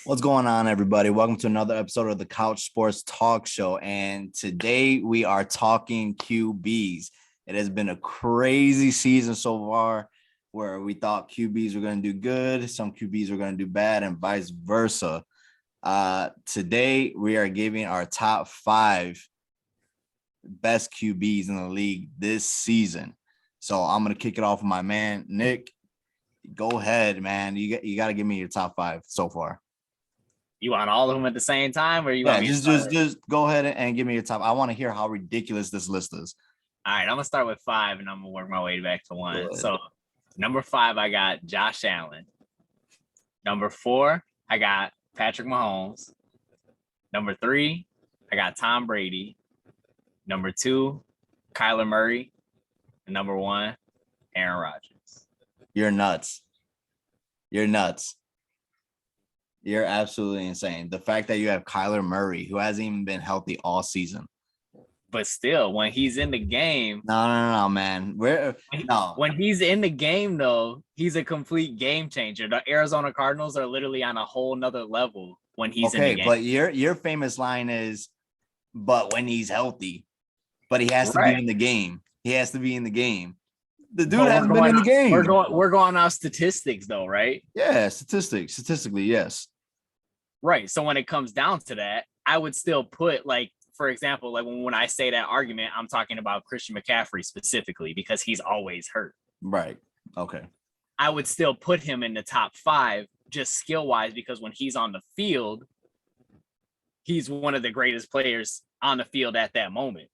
What's going on, everybody? Welcome to another episode of the Couch Sports Talk Show. And today we are talking QBs. It has been a crazy season so far where we thought QBs were going to do good, some QBs were going to do bad, and vice versa. Today we are giving our top 5 best QBs in the league this season. So I'm going to kick it off with my man, Nick. Go ahead, man. You got to give me your top 5 so far. You want all of them at the same time, or you want me to just go ahead and give me your top. I want to hear how ridiculous this list is. All right, I'm gonna start with 5, and I'm gonna work my way back to 1. So, number 5, I got Josh Allen. Number 4, I got Patrick Mahomes. Number 3, I got Tom Brady. Number 2, Kyler Murray. And number 1, Aaron Rodgers. You're nuts. You're nuts. You're absolutely insane. The fact that you have Kyler Murray, who hasn't even been healthy all season. But still, when he's in the game, no, man. When he's in the game, though, he's a complete game changer. The Arizona Cardinals are literally on a whole nother level when he's in the game. But your famous line is, "But when he's healthy, but he has to be in the game. He has to be in the game." The dude hasn't been in the game. We're going off statistics, though, right? Yeah, statistically, yes. Right. So when it comes down to that, I would still put, like, for example, like when I say that argument, I'm talking about Christian McCaffrey specifically because he's always hurt. Right. Okay. I would still put him in the top 5 just skill wise because when he's on the field, he's one of the greatest players on the field at that moment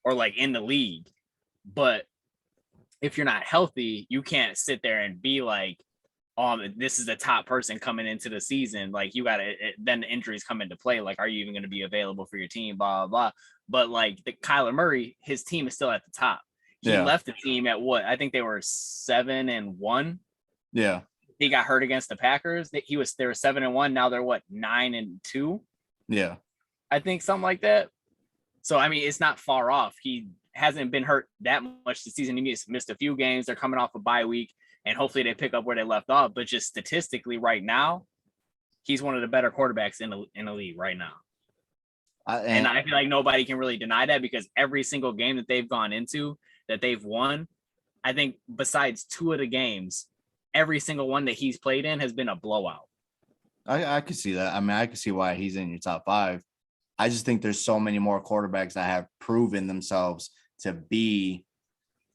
or like in the league. But if you're not healthy, you can't sit there and be like, this is the top person coming into the season. Like you got to, then the injuries come into play. Like, are you even going to be available for your team? Blah, blah, blah. But like the Kyler Murray, his team is still at the top. He left the team at what? I think they were 7-1. Yeah. He got hurt against the Packers. They were 7-1. Now they're what? 9-2. Yeah. I think something like that. So, I mean, it's not far off. He hasn't been hurt that much this season. He missed a few games. They're coming off a bye week. And hopefully they pick up where they left off. But just statistically right now, he's one of the better quarterbacks in the league right now. And I feel like nobody can really deny that because every single game that they've gone into, that they've won, I think besides 2 of the games, every single one that he's played in has been a blowout. I can see that. I mean, I can see why he's in your top 5. I just think there's so many more quarterbacks that have proven themselves to be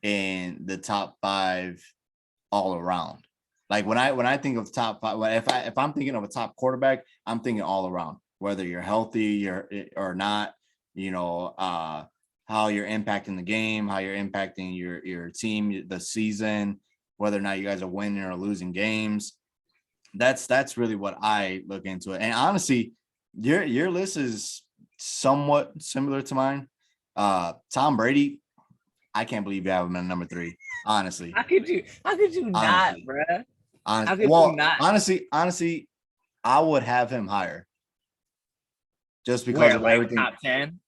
in the top 5 all around. Like when I think of top 5, if I'm thinking of a top quarterback, I'm thinking all around, whether you're healthy or not, how you're impacting the game, how you're impacting your team, the season, whether or not you guys are winning or losing games. That's really what I look into it. And honestly, your list is somewhat similar to mine. Tom Brady, I can't believe you have him at number 3. Honestly, how could you not, bro? Honestly, I would have him higher, just because of everything. Top 10?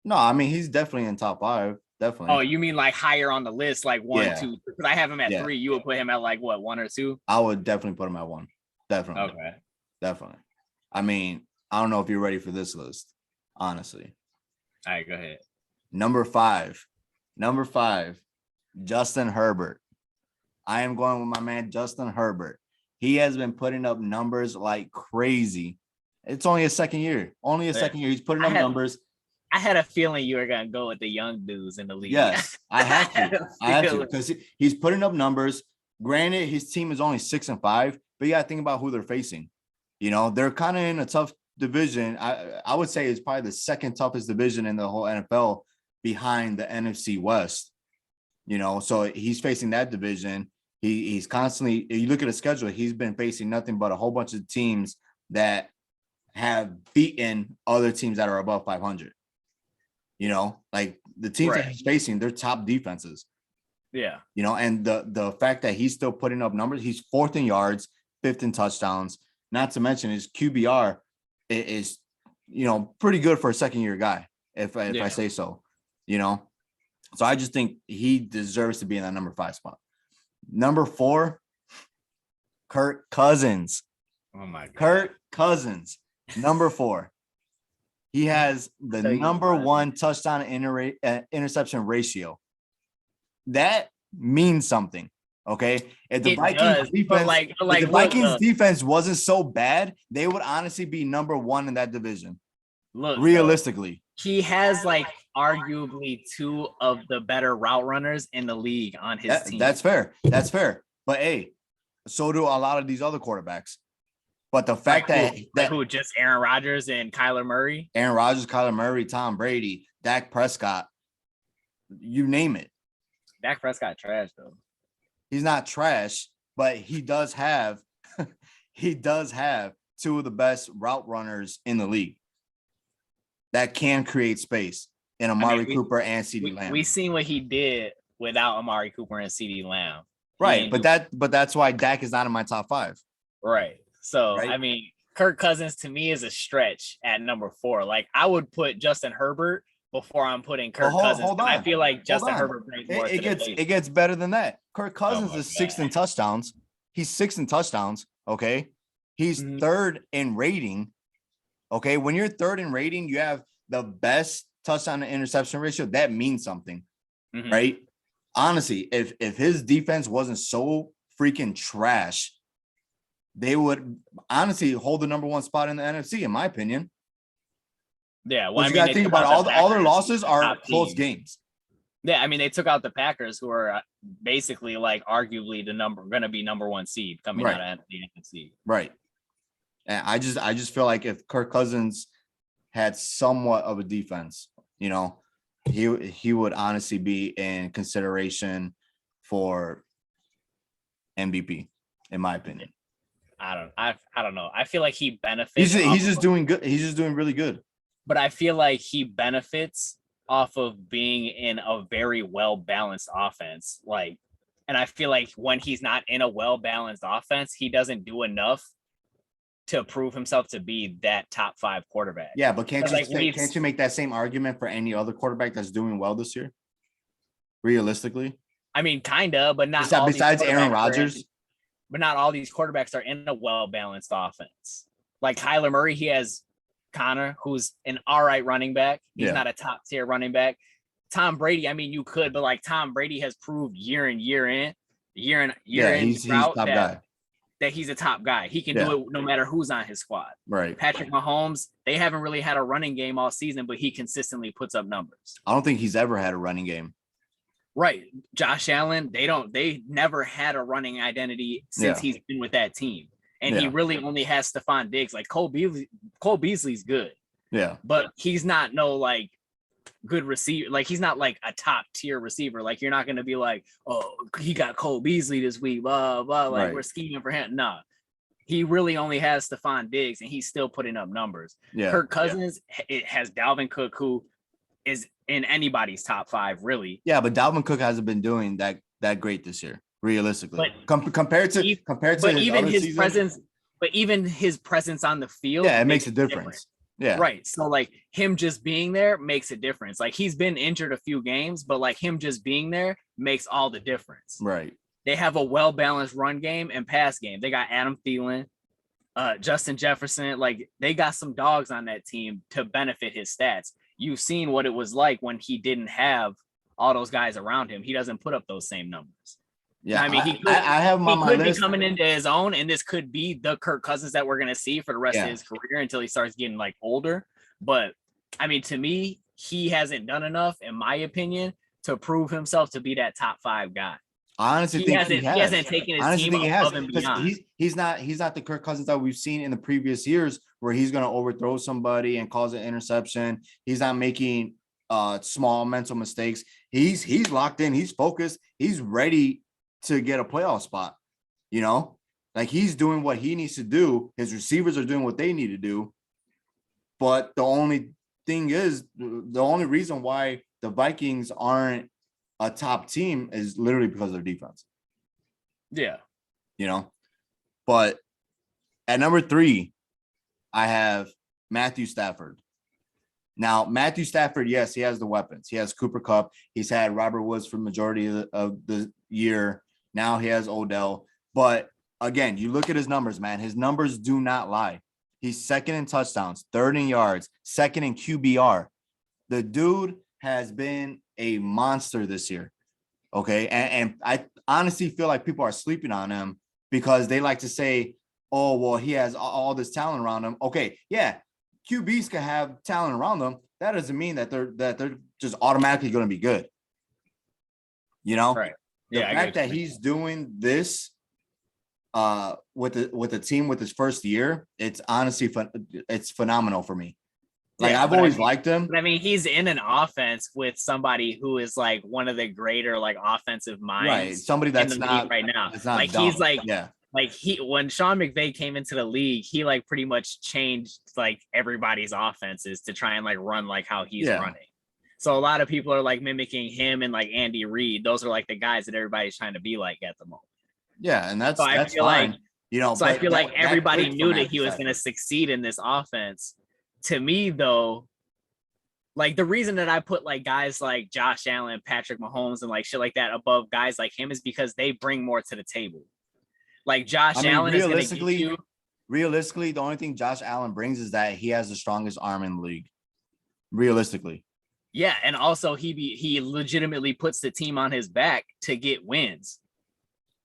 No, I mean he's definitely in top 5. Definitely. Oh, you mean like higher on the list, like 1, 2? Because I have him at 3. You would put him at like what, 1 or 2? I would definitely put him at 1. Definitely. Okay. Definitely. I mean, I don't know if you're ready for this list, honestly. All right, go ahead. Number 5, Justin Herbert. I am going with my man, Justin Herbert. He has been putting up numbers like crazy. It's only a second year. He's putting up numbers. I had a feeling you were going to go with the young dudes in the league. Yes, I have to because he's putting up numbers. Granted, his team is only 6-5, but you got to think about who they're facing. They're kind of in a tough division. I would say it's probably the second toughest division in the whole NFL behind the NFC West. So he's facing that division. He's constantly, if you look at the schedule, he's been facing nothing but a whole bunch of teams that have beaten other teams that are above 500. Like the teams that he's facing, they're top defenses. Yeah. And the fact that he's still putting up numbers, he's 4th in yards, 5th in touchdowns, not to mention his QBR is pretty good for a second year guy, if I say so, So I just think he deserves to be in that number 5 spot. Number 4, Kirk Cousins. Oh my God. Kirk Cousins, number 4. He has the number 1 touchdown interception ratio. That means something. Okay. If the Vikings defense wasn't so bad, they would honestly be number 1 in that division. Look, realistically, he has like arguably 2 of the better route runners in the league on his team. That's fair. But hey, so do a lot of these other quarterbacks. But the fact that just Aaron Rodgers and Kyler Murray, Tom Brady, Dak Prescott, you name it. Dak Prescott trash though. He's not trash, but he does have 2 of the best route runners in the league that can create space in Amari Cooper and CeeDee Lamb. We seen what he did without Amari Cooper and CeeDee Lamb. Right, but that's why Dak is not in my top 5. Right. So, right? I mean, Kirk Cousins to me is a stretch at number 4. Like, I would put Justin Herbert before I'm putting Kirk Cousins. Hold on. I feel like Justin Herbert brings more. It gets better than that. Kirk Cousins is 6th in touchdowns. He's 6th in touchdowns. Okay, he's 3rd in rating. Okay, when you're 3rd in rating, you have the best touchdown to interception ratio. That means something, right? Honestly, if his defense wasn't so freaking trash, they would honestly hold the number 1 spot in the NFC, in my opinion. Yeah, well, you got to think about all their losses are close games. Yeah, I mean, they took out the Packers, who are basically like arguably going to be number 1 seed coming out of the NFC. Right. And I just feel like if Kirk Cousins had somewhat of a defense, you know, he would honestly be in consideration for MVP, in my opinion. I don't know. I feel like he benefits. He's just doing good. He's just doing really good. But I feel like he benefits off of being in a very well-balanced offense. Like, and I feel like when he's not in a well-balanced offense, he doesn't do enough to prove himself to be that top 5 quarterback. Yeah, but can't you make that same argument for any other quarterback that's doing well this year? Realistically, I mean, kinda, but not besides Aaron Rodgers. But not all these quarterbacks are in a well-balanced offense. Like Kyler Murray, he has Connor, who's an all right running back. He's not a top-tier running back. Tom Brady, I mean, you could, but like Tom Brady has proved year in, he's top guy. That he's a top guy. He can do it no matter who's on his squad. Right. Patrick Mahomes, they haven't really had a running game all season, but he consistently puts up numbers. I don't think he's ever had a running game. Right. Josh Allen, they never had a running identity since he's been with that team. And he really only has Stephon Diggs. Like Cole Beasley's good. Yeah. But he's not like good receiver. Like he's not like a top tier receiver. Like you're not going to be like, oh, he got Cole Beasley this week, blah, blah. Like we're scheming for him. Nah. He really only has Stephon Diggs and he's still putting up numbers. Yeah. Kirk Cousins, it has Dalvin Cook, who is in anybody's top 5, really. Yeah, but Dalvin Cook hasn't been doing that great this year, realistically. But compared to even his presence on the field, it makes a difference. Yeah, right. So like him just being there makes a difference. Like he's been injured a few games, but like him just being there makes all the difference. Right. They have a well-balanced run game and pass game. They got Adam Thielen, Justin Jefferson. Like they got some dogs on that team to benefit his stats. You've seen what it was like when he didn't have all those guys around him. He doesn't put up those same numbers. Yeah, I mean, he could be coming into his own, and this could be the Kirk Cousins that we're going to see for the rest of his career until he starts getting like older. But I mean, to me, he hasn't done enough, in my opinion, to prove himself to be that top 5 guy. I honestly think he hasn't taken his team above and beyond. He's not the Kirk Cousins that we've seen in the previous years, where he's going to overthrow somebody and cause an interception. He's not making small mental mistakes. He's locked in. He's focused. He's ready to get a playoff spot. You know, like he's doing what he needs to do. His receivers are doing what they need to do. But the only thing is, the only reason why the Vikings aren't a top team is literally because of their defense. Yeah. You know, but at number 3, I have Matthew Stafford. Now, Matthew Stafford, yes, he has the weapons. He has Cooper Kupp. He's had Robert Woods for the majority of the year. Now he has Odell. But again, you look at his numbers, man. His numbers do not lie. He's second in touchdowns, third in yards, second in QBR. The dude has been a monster this year. Okay. And I honestly feel like people are sleeping on him because they like to say, oh, well, he has all this talent around him. Okay. Yeah. QBs can have talent around them. That doesn't mean that they're just automatically going to be good. You know, right. The fact that he's doing this with the team with his first year, it's honestly it's phenomenal for me. Like, I've always liked him. But I mean, he's in an offense with somebody who is like one of the greater like offensive minds, right? Somebody that's not right now. It's not like dumb. He's like, yeah. Like when Sean McVay came into the league, he like pretty much changed like everybody's offenses to try and like run like how he's running. So a lot of people are like mimicking him and like Andy Reid. Those are like the guys that everybody's trying to be like at the moment. Yeah, and that's fine. Like, you know, so I feel like everybody knew that he was going to succeed in this offense. To me, though, like the reason that I put like guys like Josh Allen, Patrick Mahomes, and like shit like that above guys like him is because they bring more to the table. Like Josh Allen is going to give you. Realistically, the only thing Josh Allen brings is that he has the strongest arm in the league. Realistically. Yeah, and also he legitimately puts the team on his back to get wins.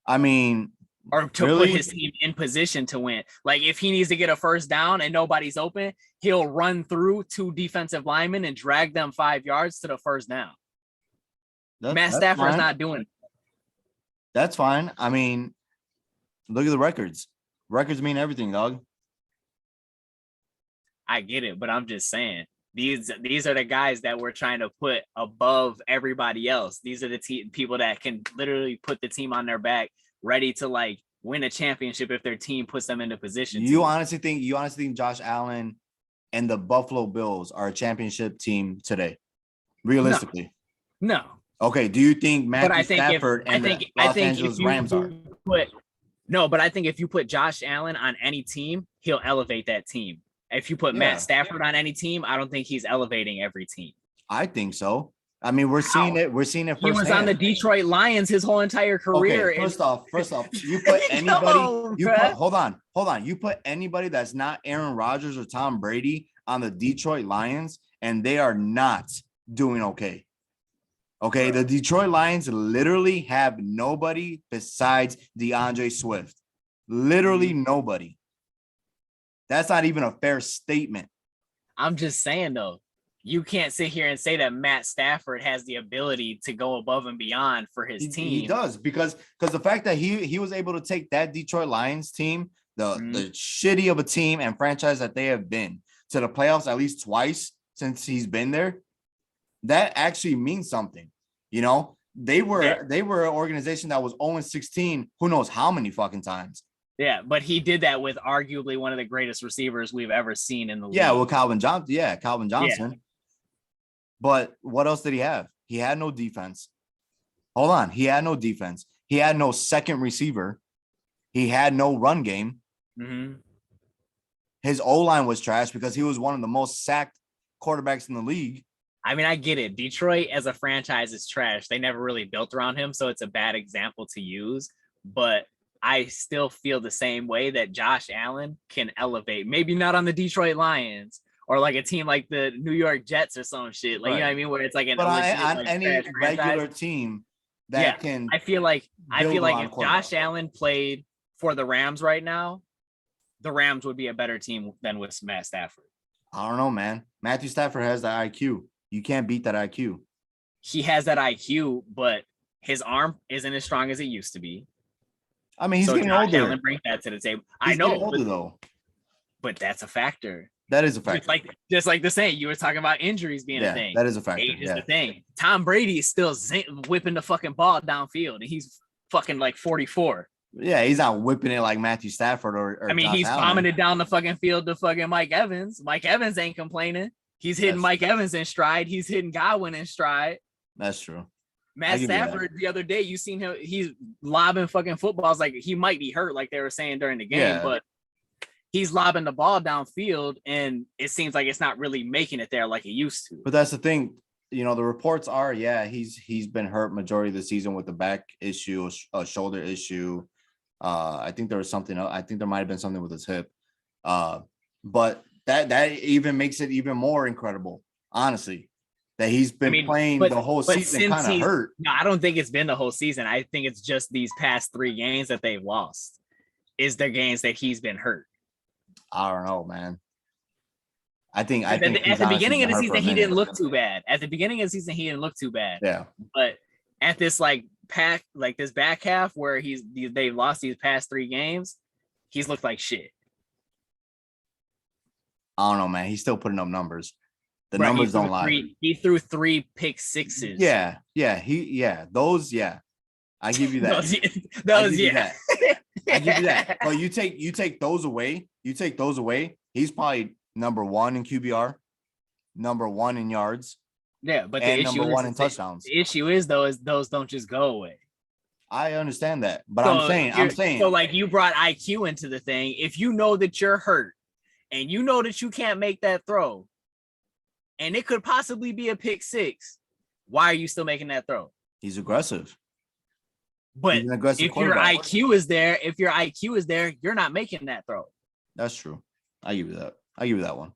I mean, or to put his team in position to win. Like if he needs to get a first down and nobody's open, he'll run through 2 defensive linemen and drag them 5 yards to the first down. Matt Stafford's not doing it. That's fine. I mean, look at the records. Records mean everything, dog. I get it, but I'm just saying these are the guys that we're trying to put above everybody else. These are the people that can literally put the team on their back, ready to like win a championship if their team puts them into position. You honestly think Josh Allen and the Buffalo Bills are a championship team today? Realistically, no. Okay. Do you think Matthew Stafford and the Los Angeles Rams are? No, but I think if you put Josh Allen on any team, he'll elevate that team. If you put Matt Stafford on any team, I don't think he's elevating every team. I think so. I mean, we're seeing it. We're seeing it firsthand. He was on the Detroit Lions his whole entire career. Okay, first off, you put anybody. Hold on. You put anybody that's not Aaron Rodgers or Tom Brady on the Detroit Lions, and they are not doing okay. Okay, the Detroit Lions literally have nobody besides DeAndre Swift. Literally nobody. That's not even a fair statement. I'm just saying, though, you can't sit here and say that Matt Stafford has the ability to go above and beyond for his team. He does, because the fact that he was able to take that Detroit Lions team, the shitty of a team and franchise that they have been, to the playoffs at least twice since he's been there, that actually means something. You know, they were an organization that was 0-16, who knows how many fucking times. Yeah, but he did that with arguably one of the greatest receivers we've ever seen in the league. Yeah, well, Calvin Johnson. Yeah. But what else did he have? He had no defense. Hold on. He had no defense. He had no second receiver. He had no run game. Mm-hmm. His O-line was trash because he was one of the most sacked quarterbacks in the league. I mean, I get it. Detroit as a franchise is trash. They never really built around him, so it's a bad example to use. But I still feel the same way that Josh Allen can elevate. Maybe not on the Detroit Lions or like a team like the New York Jets or some shit. Like, you know what I mean? Where it's like on any regular team that can. I feel like if Josh Allen played for the Rams right now, the Rams would be a better team than with Matt Stafford. I don't know, man. Matthew Stafford has the IQ. You can't beat that IQ. He has that IQ, but his arm isn't as strong as it used to be. I mean, he's getting older. Allen brings that to the table. I know, older though. But that's a factor. That is a factor. Just like the saying, you were talking about injuries being a thing. That is a factor. Age is the thing. Tom Brady is still whipping the fucking ball downfield, and he's fucking like 44. Yeah, he's not whipping it like Matthew Stafford or I mean, Josh he's Allen. bombing it down the fucking field to fucking Mike Evans. Mike Evans ain't complaining. He's hitting Mike Evans in stride. He's hitting Godwin in stride. That's true. Matt Stafford, the other day, you seen him, he's lobbing fucking footballs. Like, he might be hurt, like they were saying during the game, but he's lobbing the ball downfield, and it seems like it's not really making it there like it used to. But that's the thing. You know, the reports are, he's been hurt majority of the season with the back issue, a shoulder issue. I think there was something else. I think there might have been something with his hip. But that even makes it even more incredible, honestly, that he's been playing the whole season kind of hurt. No, I don't think it's been the whole season. I think it's just these past 3 games that they've lost is the games that he's been hurt. I don't know, man. I think at the beginning of the season, he didn't look too bad. At the beginning of the season, he didn't look too bad. Yeah. But at this this back half where they've lost these past 3 games, he's looked like shit. I don't know, man. He's still putting up numbers. The numbers don't lie. He threw 3 pick sixes. Yeah. Those, yeah. I give you that. those yeah. I give you that. But you take those away. He's probably number 1 in QBR, number 1 in yards. Yeah, but the issue number 1 in touchdowns. The issue is those don't just go away. I understand that, but I'm saying. So like you brought IQ into the thing. If you know that you're hurt and you know that you can't make that throw, and it could possibly be a pick 6, why are you still making that throw? He's aggressive. But if your IQ is there, you're not making that throw. That's true. I give you that one.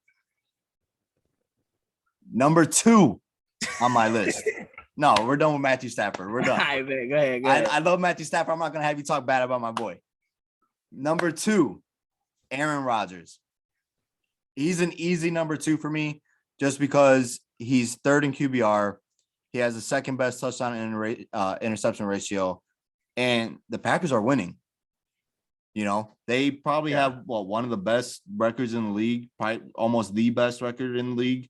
Number 2 on my list. No, we're done with Matthew Stafford. We're done. All right, man, go ahead. I love Matthew Stafford. I'm not going to have you talk bad about my boy. Number 2, Aaron Rodgers. He's an easy number 2 for me just because he's 3rd in QBR. He has the 2nd best touchdown interception ratio. And the Packers are winning. You know, they probably have one of the best records in the league, probably almost the best record in the league.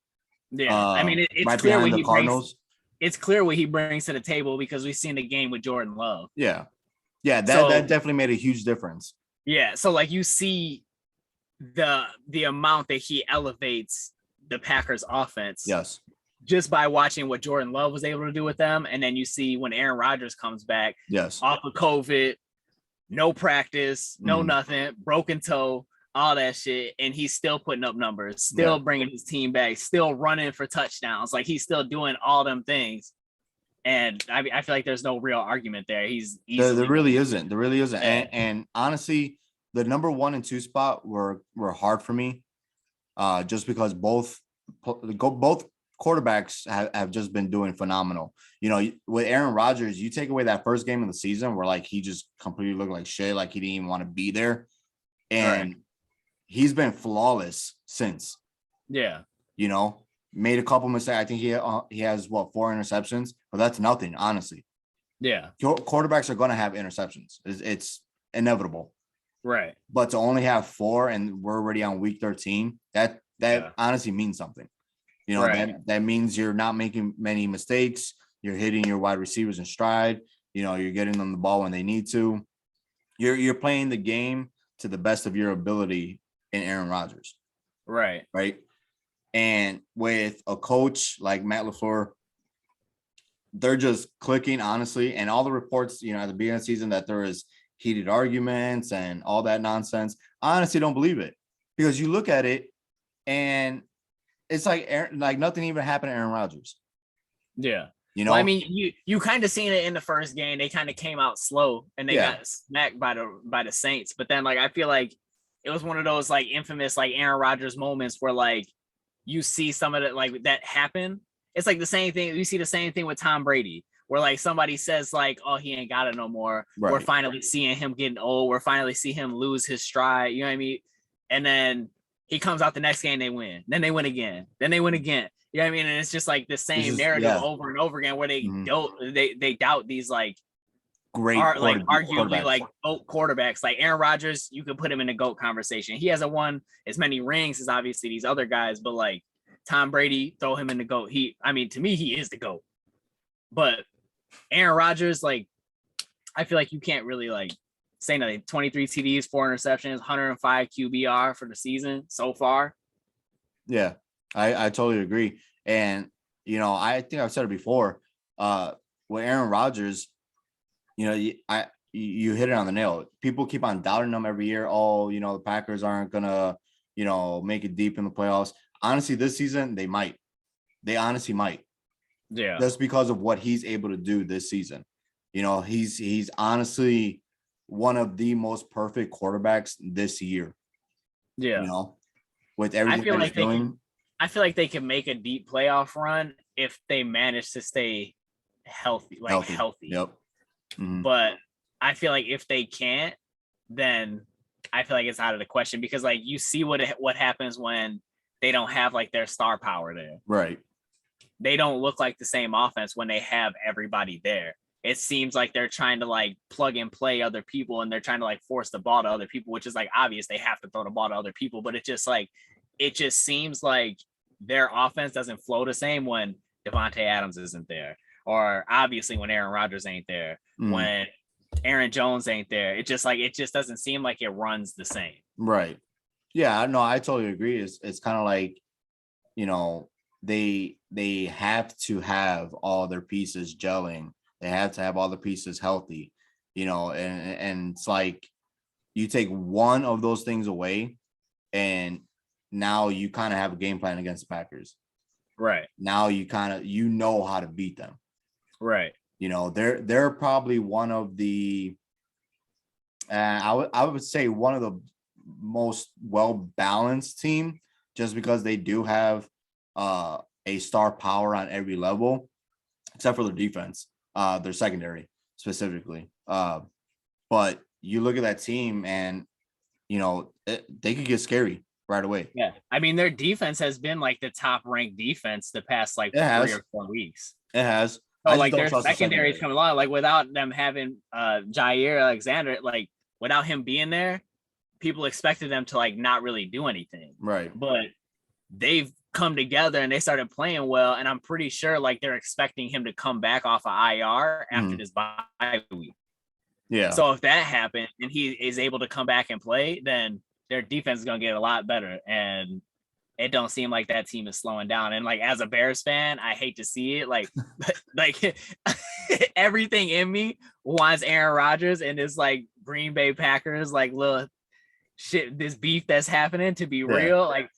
Yeah, I mean, it's right clear what he brings. It's clear what he brings to the table because we've seen the game with Jordan Love. Yeah, that definitely made a huge difference. Yeah, so like you see the amount that he elevates the Packers offense. Yes. Just by watching what Jordan Love was able to do with them. And then you see when Aaron Rodgers comes back, yes, off of COVID, no practice, no nothing, broken toe, all that shit. And he's still putting up numbers, still bringing his team back, still running for touchdowns. Like he's still doing all them things. And I feel like there's no real argument there. There really isn't. And honestly, the number 1 and 2 spot were hard for me just because both quarterbacks have just been doing phenomenal. You know, with Aaron Rodgers, you take away that first game of the season where like he just completely looked like shit, like he didn't even want to be there. And he's been flawless since. Yeah. You know, made a couple mistakes. I think he has 4 interceptions, but that's nothing, honestly. Yeah. Quarterbacks are going to have interceptions. It's inevitable. Right. But to only have 4 and we're already on week 13, that honestly means something. You know, that means you're not making many mistakes. You're hitting your wide receivers in stride. You know, you're getting them the ball when they need to. You're playing the game to the best of your ability in Aaron Rodgers. Right. And with a coach like Matt LaFleur, they're just clicking, honestly. And all the reports, you know, at the beginning of the season that there is heated arguments and all that nonsense, I honestly don't believe it. Because you look at it and it's like nothing even happened to Aaron Rodgers. Yeah. You know, well, I mean, you kind of seen it in the first game. They kind of came out slow and they got smacked by the Saints. But then like I feel like it was one of those like infamous like Aaron Rodgers moments where like you see some of it like that happen. It's like the same thing. You see the same thing with Tom Brady, where like somebody says like, oh, he ain't got it no more. Right. We're finally seeing him getting old. We're finally seeing him lose his stride. You know what I mean? And then he comes out the next game, they win. Then they win again. Then they win again. You know what I mean? And it's just like the same narrative over and over again where they they doubt these like great arguably like GOAT quarterbacks. Like Aaron Rodgers, you could put him in the GOAT conversation. He hasn't won as many rings as obviously these other guys, but like Tom Brady, throw him in the GOAT. To me, he is the GOAT. But Aaron Rodgers, like, I feel like you can't really like say nothing. 23 TDs, 4 interceptions, 105 QBR for the season so far. Yeah, I totally agree. And, you know, I think I've said it before, with Aaron Rodgers, you know, you hit it on the nail. People keep on doubting them every year. Oh, you know, the Packers aren't going to, you know, make it deep in the playoffs. Honestly, this season, they might. They honestly might. Yeah. Just because of what he's able to do this season. You know, he's honestly one of the most perfect quarterbacks this year. Yeah. You know, with everything that he's doing. I feel like they can make a deep playoff run if they manage to stay healthy. Yep. Mm-hmm. But I feel like if they can't, then I feel like it's out of the question, because like you see what happens when they don't have like their star power there. Right. They don't look like the same offense when they have everybody there. It seems like they're trying to like plug and play other people, and they're trying to like force the ball to other people, which is like obvious they have to throw the ball to other people, but it just seems like their offense doesn't flow the same when Devontae Adams isn't there, or obviously when Aaron Rodgers ain't there, when Aaron Jones ain't there. It just doesn't seem like it runs the same. Right. Yeah, no, I totally agree. It's kind of like, you know, they have to have all their pieces gelling. They have to have all the pieces healthy, you know, and it's like you take one of those things away, and now you kind of have a game plan against the Packers. Right. Now you kind of, you know how to beat them. Right. You know, they're probably one of the, I would say one of the most well-balanced team, just because they do have a star power on every level, except for their defense, their secondary specifically. But you look at that team and, you know, they could get scary right away. Yeah. I mean, their defense has been like the top ranked defense the past like 3 or 4 weeks. It has. So like their secondary is coming along. Like without them having Jair Alexander, like without him being there, people expected them to like not really do anything. Right. But they've come together and they started playing well. And I'm pretty sure like they're expecting him to come back off of IR after this bye week. Yeah. So if that happened and he is able to come back and play, then their defense is going to get a lot better. And it don't seem like that team is slowing down. And like, as a Bears fan, I hate to see it. Like, like everything in me wants Aaron Rodgers and this like Green Bay Packers, like little shit, this beef that's happening to be real. Like,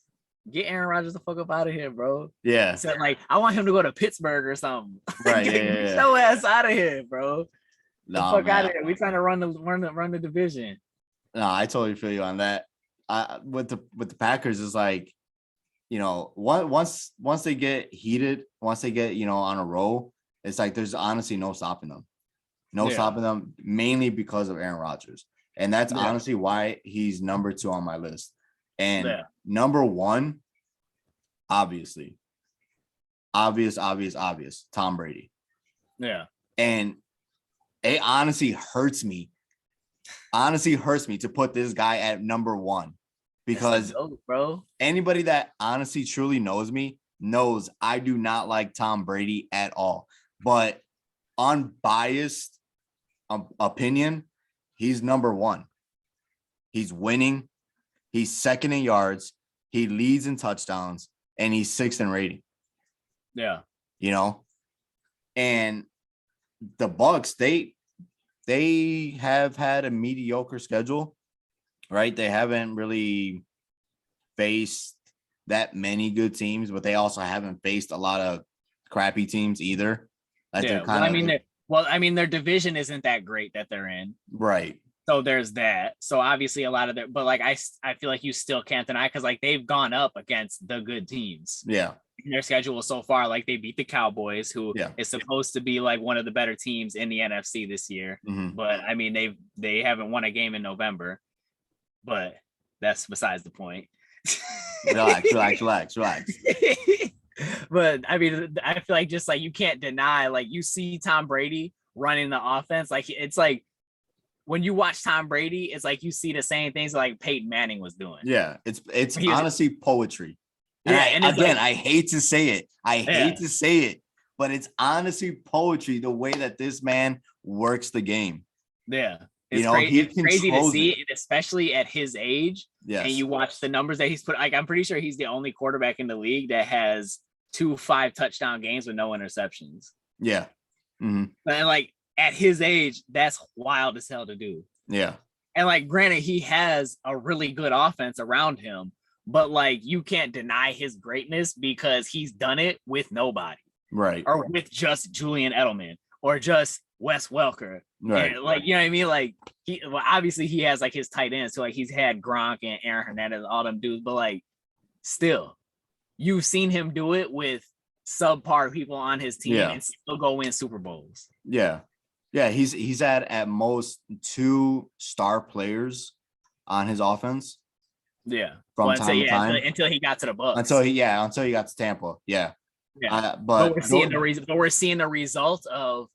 get Aaron Rodgers the fuck up out of here, bro. Yeah. So like, I want him to go to Pittsburgh or something. Right. Get your ass out of here, bro. No, the fuck out of here. We trying to run the division. No, I totally feel you on that. With the Packers is like, you know, once they get heated, once they get, you know, on a roll, it's like there's honestly no stopping them. Stopping them, mainly because of Aaron Rodgers. And that's honestly why he's number 2 on my list. And number 1, obviously, obvious, Tom Brady. Yeah. And it honestly hurts me to put this guy at number 1, because bro, anybody that honestly truly knows me knows I do not like Tom Brady at all. But unbiased opinion, he's number 1. He's winning. He's 2nd in yards. He leads in touchdowns, and he's 6th in rating. Yeah. You know, and the Bucs, they have had a mediocre schedule, right? They haven't really faced that many good teams, but they also haven't faced a lot of crappy teams either. Like their division isn't that great that they're in. Right. So there's that. So obviously a lot of but like I feel like you still can't deny, because like they've gone up against the good teams. Yeah. In their schedule so far, like they beat the Cowboys, who is supposed to be like one of the better teams in the NFC this year. Mm-hmm. But I mean, they haven't won a game in November, but that's besides the point. Relax. But I mean, I feel like just like you can't deny, like you see Tom Brady running the offense. Like it's like when you watch Tom Brady, it's like you see the same things like Peyton Manning was doing. Yeah, it's honestly poetry. And I hate to say it. But it's honestly poetry, the way that this man works the game. Yeah. It's crazy to see it, especially at his age. Yes. And you watch the numbers that he's put. Like, I'm pretty sure he's the only quarterback in the league that has 2 5-touchdown games with no interceptions. Yeah. Mm-hmm. And like at his age, that's wild as hell to do. Yeah. And like, granted, he has a really good offense around him, but like you can't deny his greatness because he's done it with nobody. Right. Or with just Julian Edelman or just Wes Welker. Right. And like, you know what I mean? Like obviously he has like his tight ends. So like he's had Gronk and Aaron Hernandez, all them dudes, but like still you've seen him do it with subpar people on his team and still go win Super Bowls. Yeah. Yeah. He's had at most 2 star players on his offense. Yeah. From time to time. Until he got to the Bucs. Until he got to Tampa. Yeah. Yeah. But we're seeing the result of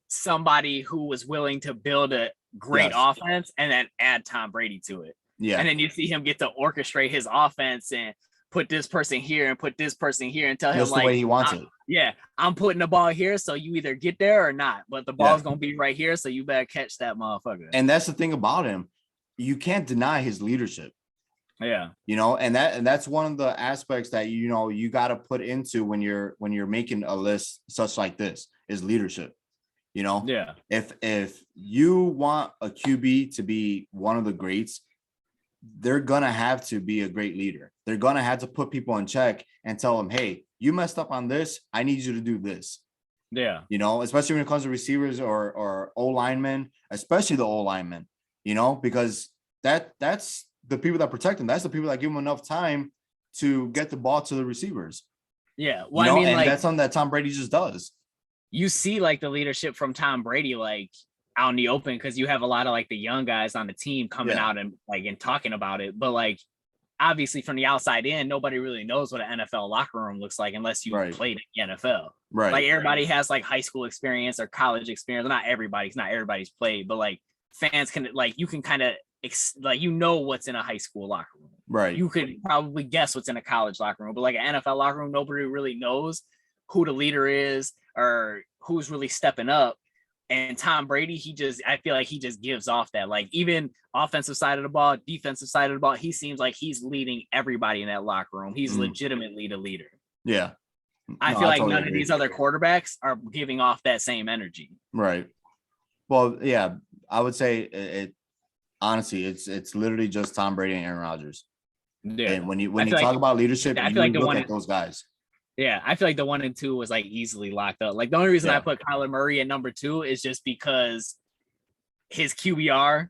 somebody who was willing to build a great offense and then add Tom Brady to it. Yeah. And then you see him get to orchestrate his offense and put this person here and put this person here and tell him like the way he wants it. Yeah, I'm putting the ball here, so you either get there or not. But the ball's gonna be right here, so you better catch that motherfucker. And that's the thing about him. You can't deny his leadership. Yeah. You know, and that's one of the aspects that you got to put into when you're making a list such like this is leadership. You know, yeah. If you want a QB to be one of the greats, they're gonna have to be a great leader. They're gonna have to put people in check and tell them, hey, you messed up on this. I need you to do this. Yeah. You know, especially when it comes to receivers or O linemen, especially the O linemen, you know, because that's the people that protect them. That's the people that give them enough time to get the ball to the receivers. Yeah. Well, I mean, and like, that's something that Tom Brady just does. You see like the leadership from Tom Brady, like out in the open, because you have a lot of like the young guys on the team coming out and like and talking about it. But like obviously from the outside in, nobody really knows what an NFL locker room looks like unless you played in the NFL. Right. Like everybody has like high school experience or college experience. Not everybody's played, but like fans can like you can kind of like what's in a high school locker room. Right. You could probably guess what's in a college locker room, but like an NFL locker room, nobody really knows who the leader is or who's really stepping up. And Tom Brady, I feel like he just gives off that, like even offensive side of the ball, defensive side of the ball, he seems like he's leading everybody in that locker room. He's legitimately the leader. Yeah. I feel like none of these other quarterbacks are giving off that same energy. Right. Well, yeah, I would say it honestly, it's literally just Tom Brady and Aaron Rodgers. Yeah. And when you talk about leadership, you look at those guys. Yeah, I feel like the 1 and 2 was like easily locked up. Like the only reason I put Kyler Murray at number 2 is just because his QBR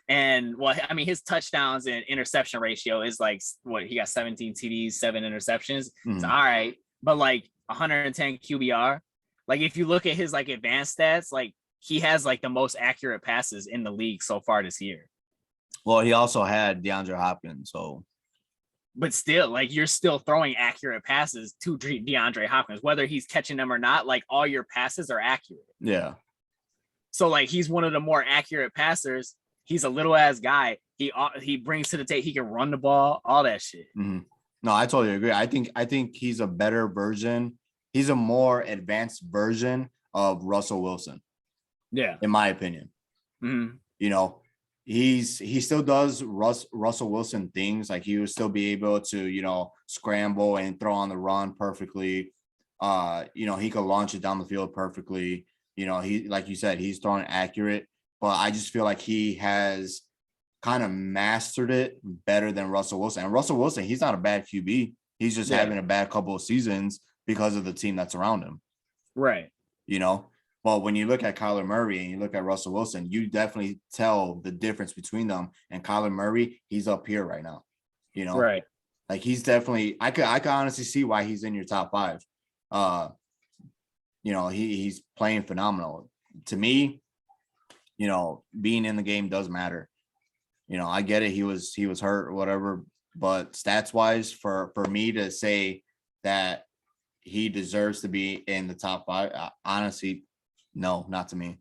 and his touchdowns and interception ratio is like he got 17 TDs, 7 interceptions. It's all right, but like 110 QBR. Like if you look at his like advanced stats, like he has like the most accurate passes in the league so far this year. Well, he also had DeAndre Hopkins, so. But still, like you're still throwing accurate passes to DeAndre Hopkins, whether he's catching them or not. Like all your passes are accurate. Yeah. So like he's one of the more accurate passers. He's a little ass guy. He brings to the table. He can run the ball, all that shit. Mm-hmm. No, I totally agree. I think he's a better version. He's a more advanced version of Russell Wilson. Yeah, in my opinion. Mm-hmm. You know. He still does Russell Wilson things, like he would still be able to, scramble and throw on the run perfectly. He could launch it down the field perfectly. He, like you said, he's throwing accurate, but I just feel like he has kind of mastered it better than Russell Wilson. And Russell Wilson, he's not a bad QB. He's just having a bad couple of seasons because of the team that's around him. Right. But when you look at Kyler Murray and you look at Russell Wilson, you definitely tell the difference between them. And Kyler Murray, he's up here right now. Right. Like he's definitely, I could honestly see why he's in your top 5. He's playing phenomenal. To me, being in the game does matter. I get it. He was hurt or whatever, but stats wise, for me to say that he deserves to be in the top 5, honestly, no, not to me.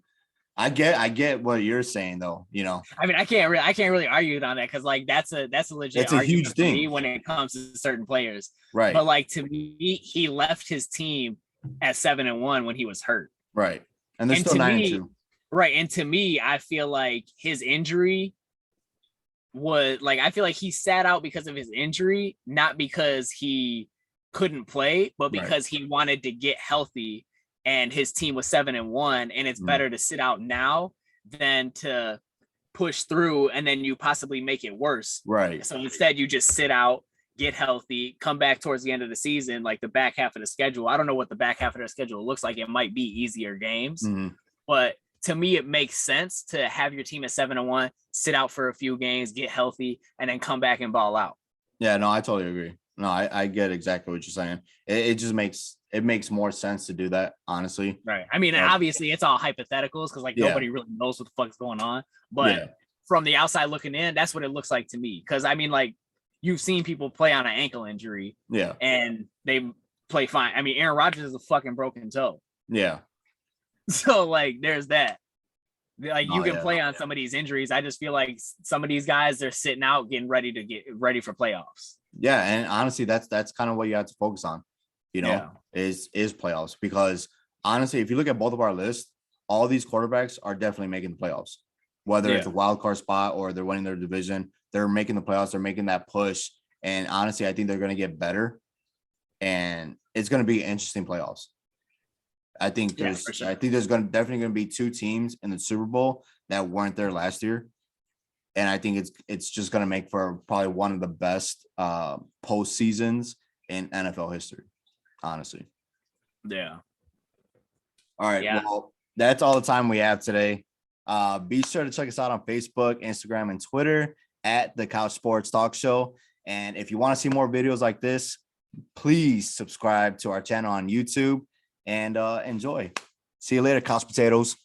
I get what you're saying though. I mean, I can't really argue on that because like that's a legit. It's a huge thing when it comes to certain players, right? But like to me, he left his team at 7-1 when he was hurt, right? And they're still 9-2, right? And to me, I feel like his injury was like I feel like he sat out because of his injury, not because he couldn't play, but because he wanted to get healthy. And his team was 7-1, and it's better to sit out now than to push through and then you possibly make it worse. Right. So instead, you just sit out, get healthy, come back towards the end of the season, like the back half of the schedule. I don't know what the back half of their schedule looks like. It might be easier games, But to me, it makes sense to have your team at 7-1, sit out for a few games, get healthy, and then come back and ball out. Yeah, no, I totally agree. No, I get exactly what you're saying. It just makes more sense to do that, honestly. Right. I mean, obviously it's all hypotheticals because nobody really knows what the fuck's going on. But from the outside looking in, that's what it looks like to me. Because I mean, you've seen people play on an ankle injury, and they play fine. I mean, Aaron Rodgers is a fucking broken toe. Yeah. So there's that. You can play on some of these injuries. I just feel like some of these guys, they're sitting out, getting ready for playoffs. Yeah, and honestly, that's kind of what you have to focus on, is playoffs. Because honestly, if you look at both of our lists, all these quarterbacks are definitely making the playoffs. Whether it's a wild card spot or they're winning their division, they're making the playoffs. They're making that push. And honestly, I think they're going to get better, and it's going to be interesting playoffs. I think there's definitely going to be two teams in the Super Bowl that weren't there last year. And I think it's just going to make for probably one of the best postseasons in NFL history, honestly. Yeah. All right. Yeah. Well, that's all the time we have today. Be sure to check us out on Facebook, Instagram, and Twitter at The Couch Sports Talk Show. And if you want to see more videos like this, please subscribe to our channel on YouTube and enjoy. See you later, Couch Potatoes.